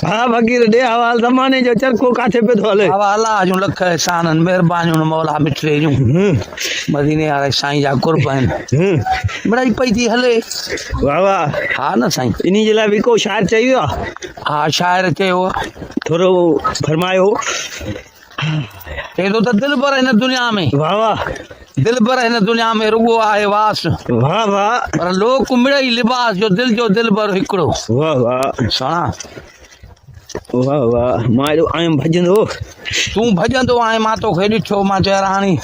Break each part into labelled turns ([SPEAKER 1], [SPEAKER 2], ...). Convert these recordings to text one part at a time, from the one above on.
[SPEAKER 1] हाँ फकीर दे हवाल ज़माने जो चरखो काथे पे तो हले
[SPEAKER 2] हवाला जो लख एहसानन मेहरबानियूं मौला मिठरे जूं मदीने वाले साईं जा कुर्बान बड़ाई पई थी हले।
[SPEAKER 1] वाह वाह
[SPEAKER 2] हा न साईं।
[SPEAKER 1] इन्हीं जे लाइ बि को शाइर चयो आहे
[SPEAKER 2] हा शाइर चयो
[SPEAKER 1] थोरो फरमायो।
[SPEAKER 2] चए थो त दिल भर हिन दुनिया में,
[SPEAKER 1] वाह वाह
[SPEAKER 2] दिल भर हिन दुनिया में रुगो आहे वास,
[SPEAKER 1] वाह वाह
[SPEAKER 2] पर लोक मिड़ई लिबास जो दिल भर हिकिड़ो।
[SPEAKER 1] वाह वाह
[SPEAKER 2] सुणा
[SPEAKER 1] वाह वाह मां एॾो आयुमि भॼंदो
[SPEAKER 2] तूं भॼंदो आहे मां तोखे ॾिठो मां चयो हाणे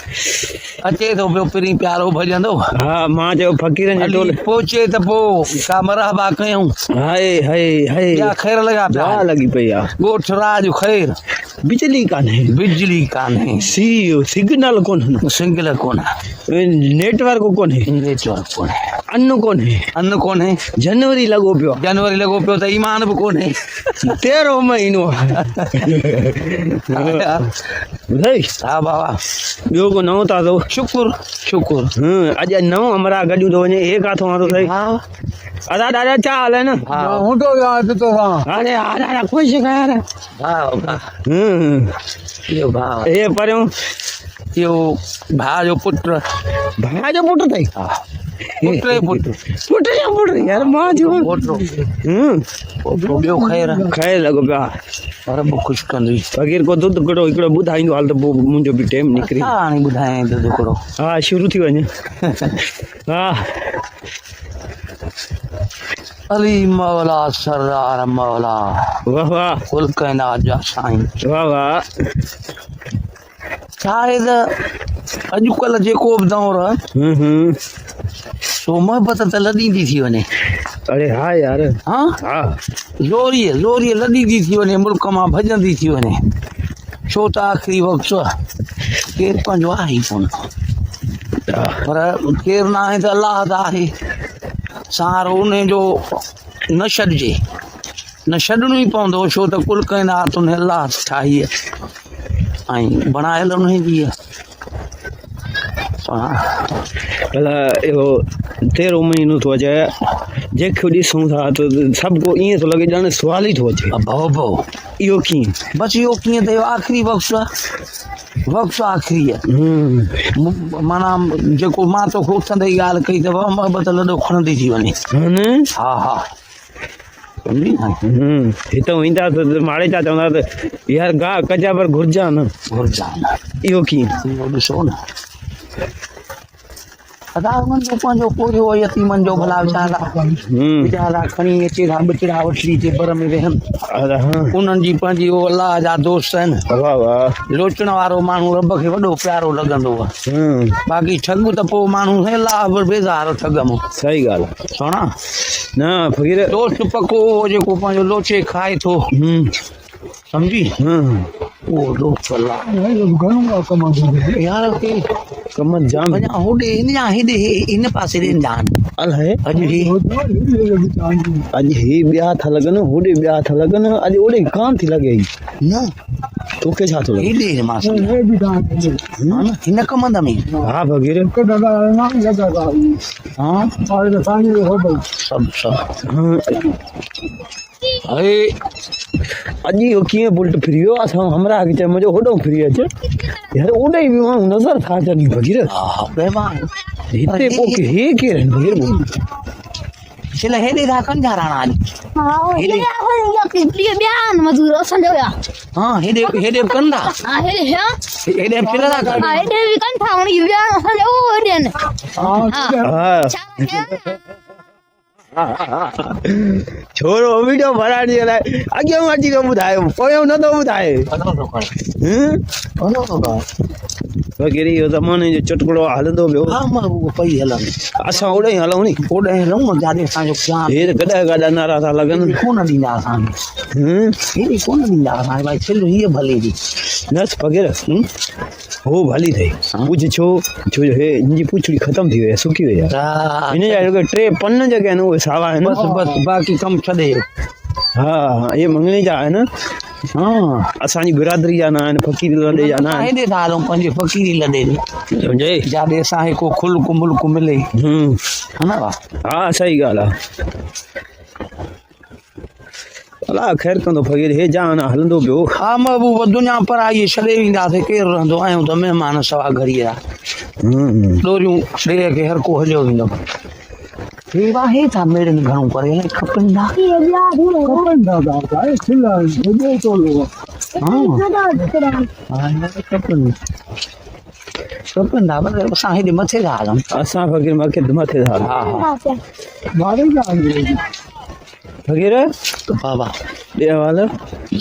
[SPEAKER 2] अचे थो पियो पिरी प्यारो भॼंदो।
[SPEAKER 1] हा मां चयो फ़क़ीरनि जे टोले
[SPEAKER 2] पहुचे त पोइ का मरहबा कयूं।
[SPEAKER 1] हाय हाय हाय
[SPEAKER 2] या ख़ैर लॻा पिया
[SPEAKER 1] वाह लॻी पई आहे
[SPEAKER 2] ॻोठ राज ख़ैर
[SPEAKER 1] बिजली कान्हे
[SPEAKER 2] बिजली कान्हे
[SPEAKER 1] सिग्नल कोन्हे
[SPEAKER 2] सिंगल कोन्हे
[SPEAKER 1] नेटवर्क कोन्हे
[SPEAKER 2] नेटवर्क कोन्हे
[SPEAKER 1] अन्न कोन्हे
[SPEAKER 2] जनवरी
[SPEAKER 1] लॻो पियो
[SPEAKER 2] लॻो पियो त ईमान बि कोन्हे
[SPEAKER 1] 13 महीनो ॿुधाई
[SPEAKER 2] हा बाबा
[SPEAKER 1] ॿियो को नओं ताज़ो
[SPEAKER 2] शुकुर
[SPEAKER 1] अॼु नओं हमरा गॾियूं थो वञे हे काथो वारो अथई अदा ॾाढा छा हाल आहे न हाणे ख़ुशि खैर हे परियों
[SPEAKER 2] इहो भाउ जो पुटु
[SPEAKER 1] अथई पुट यार मां जो
[SPEAKER 2] ॿियो ख़ैर
[SPEAKER 1] लॻो पियो
[SPEAKER 2] रब ख़ुशि कंदी
[SPEAKER 1] फ़क़ीर को दूध हिकिड़ो ॿुधाईंदो हाल त पोइ मुंहिंजो बि टाइम निकिरी
[SPEAKER 2] हाणे ॿुधायां दूध हिकिड़ो
[SPEAKER 1] हा शुरू थी वञे हा
[SPEAKER 2] अली मौला सरदार मौला
[SPEAKER 1] वाह वाह
[SPEAKER 2] कुल काइनात जा साईं
[SPEAKER 1] वाह वाह
[SPEAKER 2] शायदि अॼुकल्ह जेको बि दौर सो मोहबत त लॾी थी वञे।
[SPEAKER 1] अरे हा यार
[SPEAKER 2] हा ज़ोरीअ लॾी थी वञे मुल्क मां भॼंदी थी वञे छो त आख़िरी वक़्तु केरु पंहिंजो आहे ई कोन पर केरु न आहे त अलाह त आहे सहारो उन जो न छॾिजे न छॾिणो ई पवंदो छो त कुल काइनात उन अलाह ठाही ऐं बणायल उन जी
[SPEAKER 1] भला इहो 13 महीनो थो अचे जेको ॾिसूं था त सभु को ईअं थो लॻे ॼण सुवाल ई थो अचे
[SPEAKER 2] भउ
[SPEAKER 1] इहो कीअं
[SPEAKER 2] बसि इहो कीअं त इहो आख़िरी वक़्तु आख़िरी आहे माना जेको मां तोखे उथंदे ई ॻाल्हि कई त मोहबत लॾो खणंदी थी वञे हा
[SPEAKER 1] हितां ईंदा त माड़े छा चवंदा त यार गाह कजा पर घुरिजा न इहो कीअं
[SPEAKER 2] इहो ॾिसो न अदा उन्हनि जो पंहिंजो पूरो यतीमनि जो भला वीचारा खणी अचे था ॿिचड़ा वठी अचे पर में वेहनि उन्हनि जी पंहिंजी उहो अलाह जा दोस्त आहिनि लोचण वारो माण्हू रब खे वॾो प्यारो लॻंदो आहे बाक़ी ठग त पोइ माण्हू अलाह बेज़ार ठग में
[SPEAKER 1] सही ॻाल्हि आहे
[SPEAKER 2] सुणा
[SPEAKER 1] न फ़क़ीर
[SPEAKER 2] दोस्त पको जेको पंहिंजो लोचे खाए थो सम्झी उहो दोस्त यार
[SPEAKER 1] कम जाम
[SPEAKER 2] होॾे हिन पासे
[SPEAKER 1] अलाए
[SPEAKER 2] अॼु
[SPEAKER 1] ही ॿिया था लॻनि होॾे ॿिया था लॻनि अॼु ओॾे कान थी लॻे
[SPEAKER 2] न
[SPEAKER 1] तोखे छा थो लॻे
[SPEAKER 2] हिन कमंद में
[SPEAKER 1] हा फ़क़ीर अॼु इहो कीअं बुल्ट फिरी वियो असां हमरा खे चए मुंहिंजो होॾो फिरी अचे यार ओॾे बि माण्हू नज़र था अचनि फ़क़ीर हिते पोइ हे केरु आहिनि फ़क़ीर
[SPEAKER 2] छिल हेॾे था कनि था राणा
[SPEAKER 3] मजूर असांजो
[SPEAKER 2] हाँ हेॾे कनि था हेॾे छिल था
[SPEAKER 1] छोरो वीडियो भराइण जे लाइ अॻियां अची थो ॿुधायो पोयों नथो ॿुधाए फ़क़ीर इहो ज़माने जो चुटकुलो हलंदो पियो
[SPEAKER 2] पई हलनि
[SPEAKER 1] असां ओॾे ई हलूं नी
[SPEAKER 2] ओॾे हलूं जाॾे असांजो
[SPEAKER 1] हे त कॾहिं कॾहिं नारा था लॻनि
[SPEAKER 2] कोन ॾींदा असांखे हेॾी कोन ॾींदा असांखे भई छिल हीअ भली थी
[SPEAKER 1] न फ़क़ीर हो भली अथई पूछ छो जो हे हिनजी पुछड़ी ख़तम थी वई आहे सुकी वई आहे हिन जा जेके 3 पन जेके आहिनि उहे सावा आहिनि
[SPEAKER 2] बसि बाक़ी कमु छॾे
[SPEAKER 1] हा ये मंगणी जा आहिनि हाँ असांजी बिरादरी जा न आहिनि फ़क़ीर लॾे जा न आहिनि
[SPEAKER 2] हेॾे था हलूं पंहिंजे फ़क़ीरी लॾे
[SPEAKER 1] सम्झे
[SPEAKER 2] जाॾे असांखे को खुल्क मुल्क मिले
[SPEAKER 1] हा न हा सही ॻाल्हि आहे अला ख़ैर कंदो फ़क़ीर हे जान हलंदो पियो
[SPEAKER 2] हा महबूब दुनिया पर आई छॾे ईंदासीं केरु रहंदो आहियूं त महिमान सवा घड़ीअ जा डोरियूं ॾे खे हर को हलियो वेंदो हे वाहे था मेड़नि घणो करे अलाए खपनि था खपनि खपनि था पर असां हेॾे मथे था हलूं
[SPEAKER 1] असां फ़क़ीर मूंखे मथे था
[SPEAKER 2] हा हा
[SPEAKER 1] फ़क़ीर
[SPEAKER 2] बाबा
[SPEAKER 1] ॾे वाल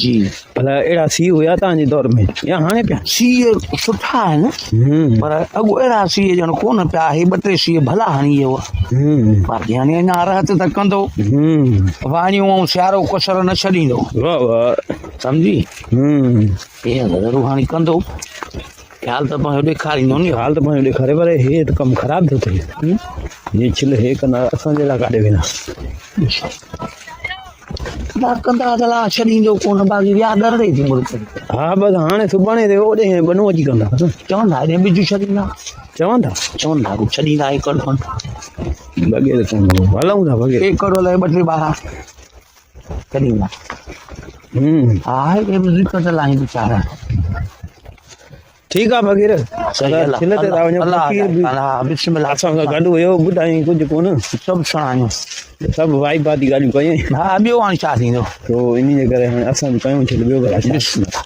[SPEAKER 2] जी
[SPEAKER 1] भला अहिड़ा सीउ हुया तव्हांजे दौर में या हाणे पिया
[SPEAKER 2] सीउ सुठा आहिनि पर अॻु अहिड़ा सीउ ॼण कोन पिया हे ॿ टे सीउ भला हणी वियो बाक़ी हाणे अञा रहत त कंदो वाणियूं ऐं सियारो कसर न छॾींदो
[SPEAKER 1] वाह वाह
[SPEAKER 2] सम्झी ईअं त ज़रूरु हाणे कंदो ख़्याल त पंहिंजो ॾेखारींदो नी
[SPEAKER 1] हाल त पंहिंजो ॾेखारे पर हे त कमु ख़राबु थो थिए हे छिल हे कंदा असांजे लाइ काॾे वेंदा
[SPEAKER 2] कंदा त ला छॾींदो कोन बाक़ी विया दर थी मुल्क
[SPEAKER 1] हा बसि हाणे सुभाणे ते ओॾे बनू अची कंदा
[SPEAKER 2] चवंदा हेॾे बिजू छॾींदा
[SPEAKER 1] चवंदा
[SPEAKER 2] छॾींदा एकड़ खनि
[SPEAKER 1] लॻे त कोन हलूं था फ़क़ीर
[SPEAKER 2] एकड़ अलाए 2-3 छॾींदा हा हेॾे बि दिक़त लाइ वीचारा
[SPEAKER 1] ठीकु आहे फ़क़ीर छिल ते था वञो
[SPEAKER 2] बिस्मिल्लाह
[SPEAKER 1] असां सां गॾु हुयो ॿुधाई कुझु कोन
[SPEAKER 2] सभु सुणायूं
[SPEAKER 1] सभु वाई बाती ॻाल्हियूं कयूं
[SPEAKER 2] हा ॿियो हाणे छा थींदो
[SPEAKER 1] तो इन जे करे हाणे असां बि कयूं छिल ॿियो भला छा?
[SPEAKER 2] बिस्मिल्लाह